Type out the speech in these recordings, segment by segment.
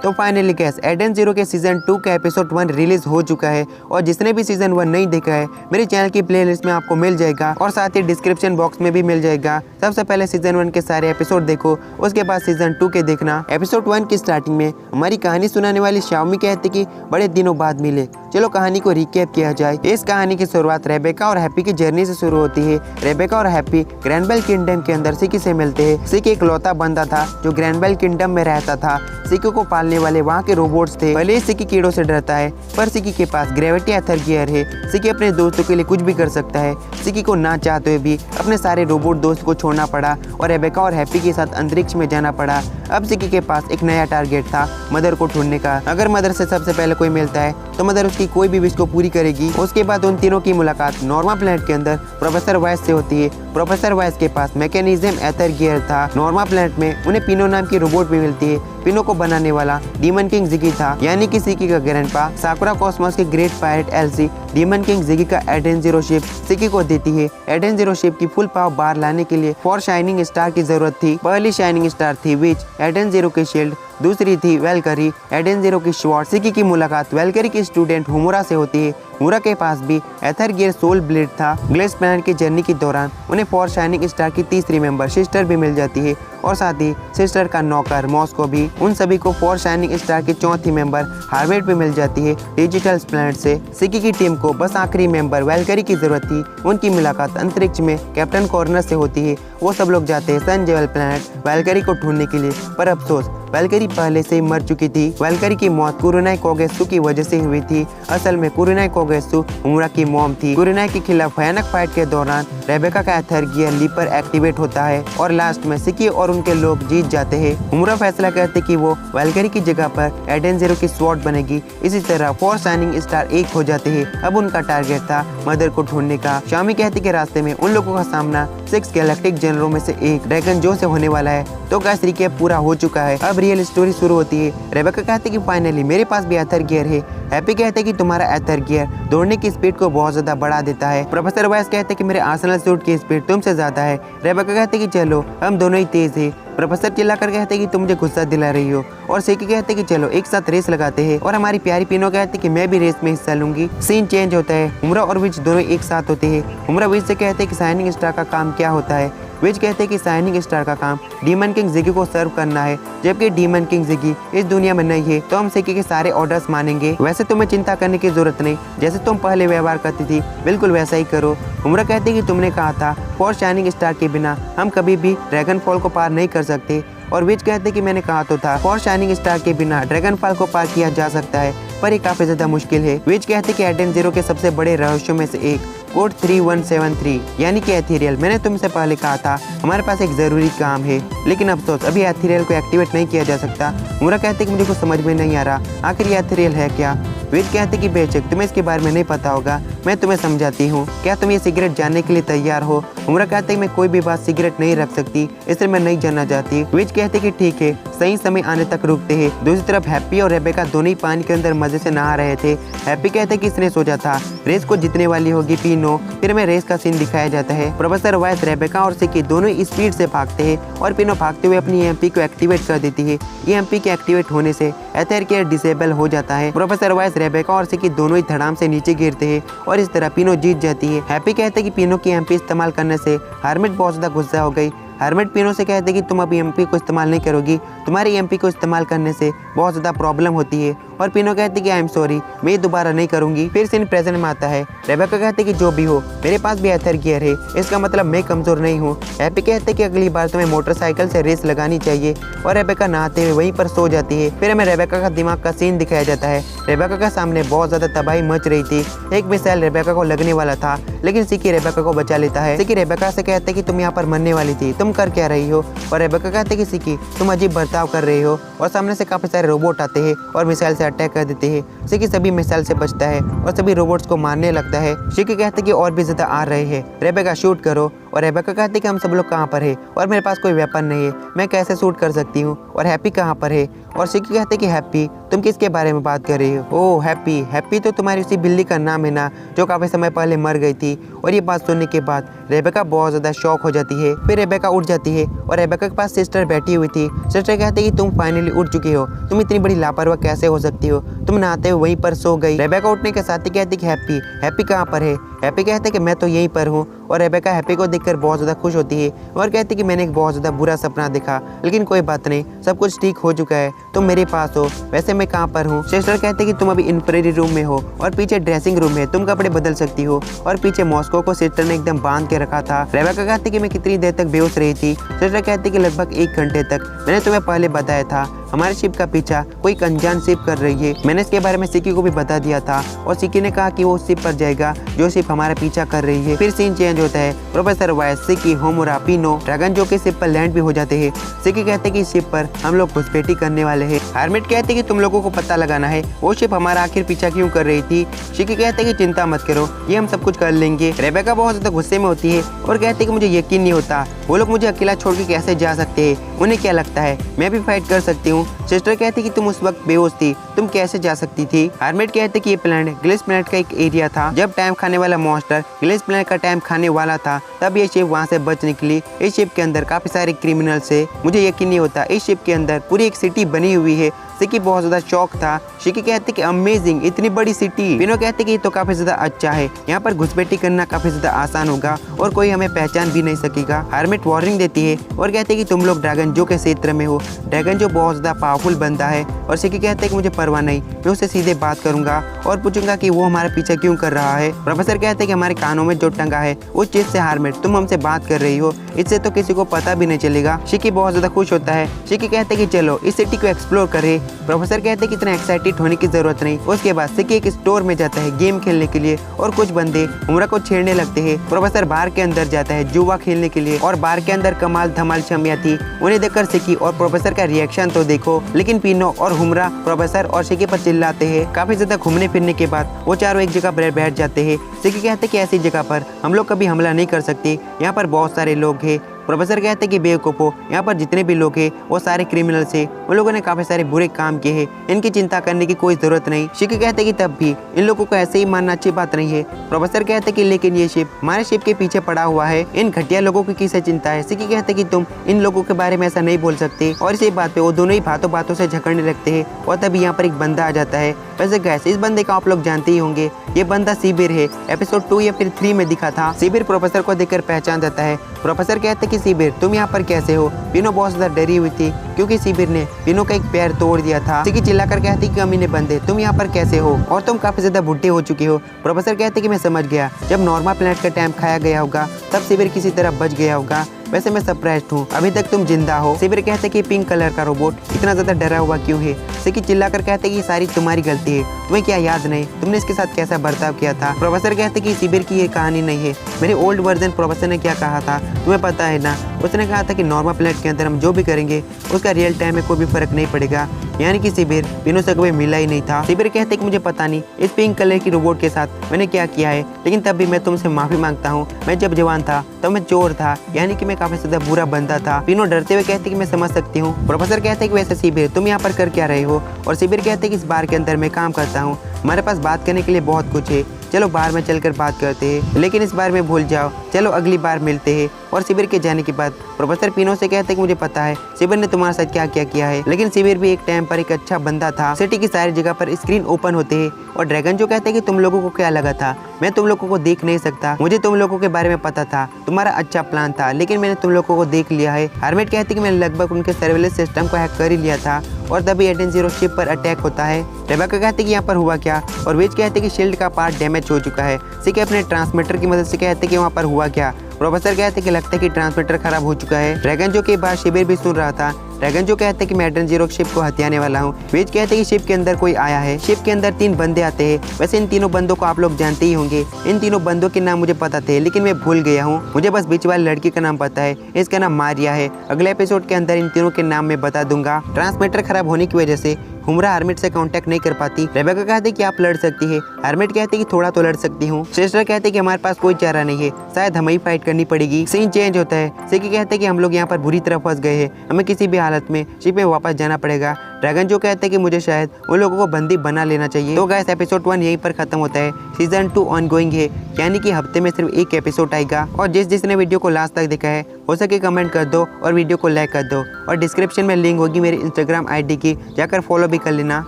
तो finally gas Aiden zero के season 2 का एपिसोड 1 रिलीज हो चुका है और जिसने भी सीजन 1 नहीं देखा है मेरे चैनल की प्लेलिस्ट में आपको मिल जाएगा और साथ ही डिस्क्रिप्शन बॉक्स में भी मिल जाएगा। सबसे पहले सीजन 1 के सारे एपिसोड देखो, उसके बाद सीजन 2 के देखना। एपिसोड 1 की स्टार्टिंग में हमारी कहानी सुनाने वाली शाओमी कहती कि बड़े दिनों बाद मिले, चलो कहानी को रिकैप किया जाए। इस कहानी की शुरुआत रेबेका और हैप्पी की जर्नी से शुरू होती है। रेबेका और हैप्पी ग्रैंडबेल किंगडम के अंदर सिकी से मिलते हैं। सिकी एक लौता बंदा था जो ग्रैंडबेल किंगडम में रहता था। सिकी को पालने वाले वहाँ के रोबोट्स थे। भले ही सिकी कीड़ों से डरता है पर सिकी के पास ग्रेविटी एथर गियर है। सिकी अपने दोस्तों के लिए कुछ भी कर सकता है। सिकी को ना चाहते हुए भी अपने सारे रोबोट दोस्त को छोड़ना पड़ा और रेबेका और हैप्पी के साथ अंतरिक्ष में जाना पड़ा। अब सिकी के पास एक नया टारगेट था, मदर को ढूंढने का। अगर मदर से सबसे पहले कोई मिलता है तो मदर उसकी कोई भी विश को पूरी करेगी। उसके बाद उन तीनों की मुलाकात नॉर्मा प्लैनेट के अंदर प्रोफेसर वाइस से होती है। प्रोफेसर वाइस के पास मैकेनिज्म एथर गियर था। नॉर्मा प्लैनेट में उन्हें पिनो नाम की रोबोट भी मिलती है। पिनो को बनाने वाला डीमन किंग जिगी था, यानी कि सिकी का ग्रैंडपा। साकुरा कॉस्मोस के great pirate Elsie demon king Ziggy का एडेन जीरो शिप सिकी को देती है। एडेन जीरो शिप की फुल पावर बाहर लाने के लिए 4 शाइनिंग स्टार की जरूरत थी। पहली शाइनिंग स्टार थी विच, एडेन जीरो की शील्ड। दूसरी थी वेलकरी, एडेन जीरो की स्वॉर्ड। सिकी की मुलाकात वेलकरी की स्टूडेंट हुमुरा से होती है। हुमुरा के पास भी एथर गियर सोल ब्लेड था। ग्लेस प्लैनेट की जर्नी के दौरान उन्हें 4 शाइनिंग स्टार की तीसरी मेंबर सिस्टर भी मिल जाती है और साथ ही सिस्टर का नौकर मॉस को भी। उन सभी को 4 शाइनिंग स्टार की चौथी मेंबर हार्वेट भी मिल जाती है डिजिटल प्लैनेट से। सिकी की टीम को बस आखिरी मेंबर वेलकरी की जरूरत थी। उनकी मुलाकात अंतरिक्ष में कैप्टन कॉर्नर से होती है। वो सब लोग जाते हैं सन जेवल प्लैनेट वेलकरी को ढूंढने के लिए, पर अफसोस वेलकरी पहले से ही मर चुकी थी। वेलकरी की मौत कुरुनाई कोगेत्सु की वजह से हुई थी। असल में कुरुनाई कोगेत्सु हुमुरा की मॉम थी। कुरुनाई के खिलाफ भयानक फाइट के दौरान रेबेका का एथर गियर लीपर एक्टिवेट होता है और लास्ट में सिकी और उनके लोग जीत जाते हैं। हुमुरा फैसला करते कि वो वेलकरी की जगह पर एडेन जीरो की स्वॉर्ड बनेगी। इसी तरह 4 शाइनिंग स्टार एक हो जाते हैं। अब उनका टारगेट था मदर को ढूंढने का। शाओमी कहती के रास्ते में उन लोगों का सामना 6 गैलेक्टिक जनरलों में से एक ड्रैगन जो से होने वाला है। तो गाइस रिकैप पूरा हो चुका है। अब रियल स्टोरी शुरू होती है। रेबेका कहती कि फाइनली मेरे पास भी एथर गियर है। हैप्पी कहते कि तुम्हारा एथर गियर दौड़ने की स्पीड को बहुत ज्यादा बढ़ा देता है। प्रोफेसर वाइस कहते कि मेरे आर्सेनल सूट की स्पीड तुमसे ज्यादा है। रेबेका कहते कि चलो हम दोनों ही तेज है। प्रोफेसर चिल्लाकर कहते कि तुम मुझे गुस्सा दिला रही हो और सिकी कहते कि चलो एक साथ रेस लगाते हैं और हमारी प्यारी पिनो कहते कि मैं भी रेस में हिस्सा लूंगी। सीन चेंज होता है। हुमुरा और विच दोनों एक साथ होते हैं। हुमुरा विच से कहते कि शाइनिंग स्टार का काम क्या होता है। विच कहते कि शाइनिंग स्टार का काम डीमन किंग जिगी को सर्व करना है, जबकि डीमन किंग जिगी इस दुनिया में नहीं है तो हम सिकी के सारे ऑर्डर्स मानेंगे। वैसे तुम्हें चिंता करने की जरूरत नहीं, जैसे तुम पहले व्यवहार करती थी बिल्कुल वैसा ही करो। हुमुरा कहते कि तुमने कहा था 4 शाइनिंग स्टार के बिना हम कभी भी ड्रैगन फॉल को पार नहीं कर सकते और विच कहते कि मैंने कहा तो था 4 शाइनिंग स्टार के बिना ड्रैगन फॉल को पार किया जा सकता है, पर ये काफी ज्यादा मुश्किल है। विच कहते कि एडेन जीरो के सबसे बड़े रहस्यों में से एक कोड 3173 यानी कि एथेरियल। मैंने तुमसे पहले कहा था हमारे पास एक जरूरी काम है, लेकिन अफसोस अभी एथेरियल को एक्टिवेट नहीं किया जा सकता। हुमुरा कहते कि मुझे कुछ समझ में नहीं आ रहा, आखिर ये एथेरियल है क्या। विच कहते कि बेशक तुम्हें इसके बारे में नहीं पता होगा, मैं तुम्हें समझाती हूँ। क्या तुम ये सिगरेट जानने के लिए तैयार हो। हुमुरा कहते कि मैं कोई भी बात सिगरेट नहीं रख सकती, इसलिए मैं नहीं जानना चाहती। विच कहते कि ठीक है, सही समय आने तक रुकते हैं। दूसरी तरफ हैप्पी और रेबेका दोनों ही पानी के अंदर मजे से नहा रहे थे। हैप्पी कहते कि इसने सोचा था रेस को जीतने वाली होगी पिनो। फिर में रेस का सीन दिखाया जाता है। प्रोफेसर वाइस रेबेका और सिकी दोनों ही स्पीड से भागते हैं और पिनो भागते हुए अपनी ईएमपी को एक्टिवेट कर देती है। ईएमपी के एक्टिवेट होने से एथर गियर डिसेबल हो जाता है। प्रोफेसर वाइस रेबेका और सिकी दोनों ही धड़ाम से नीचे गिरते हैं और इस तरह पिनो जीत जाती है। हैप्पी कहते कि पिनो की ईएमपी इस्तेमाल करने से हार्मिट बहुत ज्यादा गुस्सा हो गई। हार्मिट पिनो से कहते कि तुम अब ईएमपी को इस्तेमाल नहीं करोगी, तुम्हारी ईएमपी को इस्तेमाल करने से बहुत ज्यादा प्रॉब्लम होती है। और पिनो कहती कि आई एम सॉरी, मैं दोबारा नहीं करूंगी। फिर सीन प्रेजेंट में आता है। रेबेका कहती कि जो भी हो मेरे पास भी एथर गियर है, इसका मतलब मैं कमजोर नहीं हूँ। हैप्पी कहते कि अगली बार तुम्हें मोटरसाइकिल से रेस लगानी चाहिए और रेबेका नहाते हुए वहीं पर सो जाती है। फिर हमें रेबेका का दिमाग का सीन दिखाया जाता है। रेबेका के सामने बहुत ज्यादा तबाही मच रही थी। एक मिसाइल रेबेका को लगने वाला था, लेकिन सिकी रेबेका को बचा लेता है। सिकी रेबेका से कहते कि तुम यहाँ पर मरने वाली थी, तुम कर क्या रही हो। और रेबेका कहते कि सिकी तुम अजीब बर्ताव कर रही हो। और सामने से काफी सारे रोबोट आते हैं और मिसाइल से अटैक कर देते हैं। सिकी सभी मिसाइल से बचता है और सभी रोबोट्स को मारने लगता है। सिकी कहते कि और भी ज्यादा आ रहे हैं, रेबेका शूट करो। और रेबेका कहती है कि हम सब लोग कहाँ पर है और मेरे पास कोई वेपन नहीं है, मैं कैसे शूट कर सकती हूँ, और हैप्पी कहाँ पर है। और सिकी कहते कि हैप्पी तुम किसके बारे में बात कर रही हो? ओह हैप्पी, हैप्पी तो तुम्हारी उसी बिल्ली का नाम है ना जो काफी समय पहले मर गई थी। और ये बात सुनने के बाद रेबेका बहुत ज्यादा शॉक हो जाती है। फिर रेबेका उठ जाती है और रेबेका के पास सिस्टर बैठी हुई थी। सिस्टर कहते कि तुम फाइनली उठ चुकी हो, तुम इतनी बड़ी लापरवाह कैसे हो सकती हो, तुम नहाते हुए वहीं पर सो गई। रेबेका उठने के साथ ही कहती कि हैप्पी, हैप्पी कहाँ पर है? हैप्पी कहते कि मैं तो यहीं पर हूँ। और रेबेका हैप्पी को देखकर बहुत ज़्यादा खुश होती है और कहती कि मैंने एक बहुत ज़्यादा बुरा सपना देखा, लेकिन कोई बात नहीं, सब कुछ ठीक हो चुका है, तुम मेरे पास हो। वैसे मैं कहाँ पर हूँ? सिस्टर कहते कि तुम अभी इंफ्रेरी रूम में हो और पीछे ड्रेसिंग रूम है, तुम कपड़े बदल सकती हो। और पीछे मॉस्को को सिस्टर ने एकदम बांध के रखा था। रेबेका कहती कि मैं कितनी देर तक बेहोश रही थी? सिस्टर कहती कि लगभग 1 घंटे तक। मैंने तुम्हें पहले बताया था हमारे शिप का पीछा कोई अनजान शिप कर रही है। मैंने इसके बारे में सिकी को भी बता दिया था और सिकी ने कहा कि वो उस शिप पर जाएगा जो शिप हमारा पीछा कर रही है। फिर सीन चेंज होता है। प्रोफेसर वाइस, सिकी, होमुरा, पिनो, ड्रैगन जो कि शिप पर लैंड भी हो जाते हैं। सिकी कहते कि इस शिप पर हम लोग घुसपैठी करने वाले हैं। हार्मिट कहते कि तुम लोगों को पता लगाना है वो शिप हमारा आखिर पीछा क्यों कर रही थी। सिकी कहते कि चिंता मत करो, ये हम सब कुछ कर लेंगे। रेबेका बहुत ज्यादा गुस्से में होती है और कहती कि मुझे यकीन नहीं होता वो लोग मुझे अकेला छोड़ के कैसे जा सकते हैं, उन्हें क्या लगता है मैं भी फाइट कर सकती हूँ। सिस्टर कहती कि तुम उस वक्त बेहोश थी, तुम कैसे जा सकती थी। हार्मिट कहते कि ये प्लैनेट ग्लिस प्लैनेट का एक एरिया था, जब टाइम खाने वाला मॉन्स्टर ग्लिस प्लैनेट का टाइम खाने वाला था तब ये शिप वहाँ से बच निकली। इस शिप के अंदर काफी सारे क्रिमिनल्स है, मुझे यकीन नहीं होता इस शिप के अंदर पूरी एक सिटी बनी हुई है। सिकी बहुत ज्यादा शौक था। शिकी कहते कि अमेजिंग, इतनी बड़ी सिटी। पिनो कहते कि ये तो काफी ज्यादा अच्छा है, यहाँ पर घुसपैठी करना काफी ज्यादा आसान होगा और कोई हमें पहचान भी नहीं सकेगा। हार्मिट वार्निंग देती है और कहते कि तुम लोग ड्रैगन जो के क्षेत्र में हो, ड्रैगन जो बहुत ज्यादा पावरफुल बंदा है। और सिकी कहते कि मुझे परवाह नहीं, मैं उससे सीधे बात करूंगा और पूछूंगा कि वो हमारा पीछा क्यों कर रहा है। प्रोफेसर कहते कि हमारे कानों में जो टंगा है उस चीज से हार्मिट तुम हमसे बात कर रही हो, इससे तो किसी को पता भी नहीं चलेगा। शिकी बहुत ज्यादा खुश होता है। शिकी कहते कि चलो इस सिटी को एक्सप्लोर करें। प्रोफेसर कहते कि इतना एक्साइटेड होने की जरूरत नहीं। उसके बाद सिकी एक स्टोर में जाता है गेम खेलने के लिए और कुछ बंदे उमरा को छेड़ने लगते हैं। प्रोफेसर बार के अंदर जाता है जुआ खेलने के लिए और बार के अंदर कमाल धमाल शमिया थी। उन्हें देखकर सिकी और प्रोफेसर का रिएक्शन तो देखो, लेकिन पिनो और हुमरा प्रोफेसर और सिकी पर चिल्लाते हैं। काफी ज्यादा घूमने फिरने के बाद वो चारों एक जगह पर बैठ जाते हैं। सिकी कहते कि ऐसी जगह पर हम लोग कभी हमला नहीं कर सकते, यहाँ पर बहुत सारे लोग हैं। प्रोफेसर कहते कि बेवकूफो, यहाँ पर जितने भी लोग हैं वो सारे क्रिमिनल्स हैं, उन लोगों ने काफी सारे बुरे काम किए हैं, इनकी चिंता करने की कोई जरूरत नहीं। शिकी कहते कि तब भी इन लोगों को ऐसे ही मानना अच्छी बात नहीं है। प्रोफेसर कहते कि लेकिन ये शिप हमारे शिप के पीछे पड़ा हुआ है, इन घटिया लोगों की किसे चिंता है। शिकी कहते कि तुम इन लोगों के बारे में ऐसा नहीं बोल सकते। और इसी बात पे वो दोनों ही बातों बातों से झगड़ने लगते हैं और तभी यहाँ पर एक बंदा आ जाता है। वैसे गैस इस बंदे का आप लोग जानते ही होंगे, ये बंदा सिबिर है। एपिसोड 2 या फिर 3 में दिखा था। सिबिर प्रोफेसर को देखकर पहचान जाता है। प्रोफेसर कहते कि सिबिर तुम यहाँ पर कैसे हो? पिनो बहुत ज्यादा डरी हुई थी क्योंकि सिबिर ने पिनो का एक पैर तोड़ दिया था। सिकी चिल्लाकर कहती कि कमीने बंदे तुम यहाँ पर कैसे हो और तुम काफी ज्यादा बुढ़े हो चुके हो। प्रोफेसर कहते कि मैं समझ गया, जब नॉर्मा प्लैनेट का टाइम खाया गया होगा तब सिबिर किसी तरह बच गया होगा। वैसे मैं सरप्राइज्ड हूँ अभी तक तुम जिंदा हो। सिबिर कहते कि पिंक कलर का रोबोट इतना ज्यादा डरा हुआ क्यों है? सिकी चिल्लाकर कहते कि ये सारी तुम्हारी गलती है, तुम्हें क्या याद नहीं तुमने इसके साथ कैसा बर्ताव किया था? प्रोफेसर कहते कि सिबिर की ये कहानी नहीं है, मेरे ओल्ड वर्जन प्रोफेसर ने क्या कहा था तुम्हें पता है ना? उसने कहा था कि नॉर्मा प्लैनेट के अंदर हम जो भी करेंगे उसका रियल टाइम में कोई भी फर्क नहीं पड़ेगा, यानी कि सिबिर पिनो से कभी मिला ही नहीं था। सिबिर कहते कि मुझे पता नहीं इस पिंक कलर की रोबोट के साथ मैंने क्या किया है, लेकिन तब भी मैं तुमसे माफी मांगता हूँ। मैं जब जवान था तब मैं चोर था, यानी कि मैं काफी ज्यादा बुरा बंदा था। पिनो डरते हुए कहते कि मैं समझ सकती हूँ। प्रोफेसर कहते कि वैसे सिबिर तुम यहाँ पर कर क्या रहे हो? और सिबिर कहते कि इस बार के अंदर मैं काम करता हूँ, हमारे पास बात करने के लिए बहुत कुछ है, चलो बार में चलकर बात करते हैं, लेकिन इस बार में भूल जाओ, चलो अगली बार मिलते हैं। और सिबिर के जाने के बाद प्रोफेसर पिनो से कहते कि मुझे पता है सिबिर ने तुम्हारे साथ क्या क्या किया है, लेकिन सिबिर भी एक टाइम पर एक अच्छा बंदा था। सिटी की सारी जगह पर स्क्रीन ओपन होते हैं और ड्रैगन जो कहते हैं कि तुम लोगों को क्या लगा था मैं तुम लोगों को देख नहीं सकता, मुझे तुम लोगों के बारे में पता था, तुम्हारा अच्छा प्लान था, लेकिन मैंने तुम लोगों को देख लिया है। हार्मिट कहते कि मैंने लगभग उनके सर्विलेंस सिस्टम को हैक कर ही लिया था और तभी एडेन जीरो शिप पर अटैक होता है। रेबेका कहते कि यहाँ पर हुआ क्या, और विच कहते कि शील्ड का पार्ट डैमेज हो चुका है। सिकी अपने ट्रांसमीटर की मदद से कहते कि वहाँ पर हुआ क्या। प्रोफेसर कहते कि लगता है कि ट्रांसमीटर खराब हो चुका है। ड्रैगन जो की बात शिबिर भी सुन रहा था, ड्रैगन जो कहते हैं कि मैं एड्रेन जीरो शिप को हथियाने वाला हूँ। वेज कहते हैं कि शिप के अंदर कोई आया है। शिप के अंदर 3 बंदे आते हैं। वैसे इन तीनों बंदों को आप लोग जानते ही होंगे। इन तीनों बंदों के नाम मुझे पता थे लेकिन मैं भूल गया हूँ। मुझे बस बीच वाली लड़की का नाम पता है, इसका नाम मारिया है। अगले एपिसोड के अंदर इन तीनों के नाम मैं बता दूंगा। ट्रांसमीटर खराब होने की वजह से हुमरा हर्मिट से कांटेक्ट नहीं कर पाती। रेबेका कहते कि आप लड़ सकती है। हर्मिट कहते कि थोड़ा तो लड़ सकती हूँ। सिस्टर कहते कि हमारे पास कोई चारा नहीं है, शायद हमें ही फाइट करनी पड़ेगी। सीन चेंज होता है। सिकी कहते कि हम लोग यहाँ पर बुरी तरह फंस गए हैं, हमें किसी भी हालत में शिप में वापस जाना पड़ेगा। ड्रैगन जो कहते हैं कि मुझे शायद उन लोगों को बंदी बना लेना चाहिए। तो गाइस एपिसोड 1 यहीं पर खत्म होता है। सीजन 2 ऑनगोइंग है, यानी कि हफ्ते में सिर्फ 1 एपिसोड आएगा। और जिसने वीडियो को लास्ट तक देखा है हो सके कमेंट कर दो और वीडियो को लाइक कर दो। और डिस्क्रिप्शन में लिंक होगी मेरे इंस्टाग्राम आईडी की, जाकर फॉलो भी कर लेना।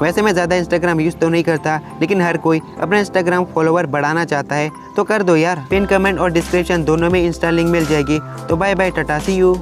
वैसे मैं ज़्यादा इंस्टाग्राम यूज़ तो नहीं करता लेकिन हर कोई अपना इंस्टाग्राम फॉलोवर बढ़ाना चाहता है तो कर दो यार। पिन कमेंट और डिस्क्रिप्शन दोनों में इंस्टा लिंक मिल जाएगी। तो bye bye, tata, see you.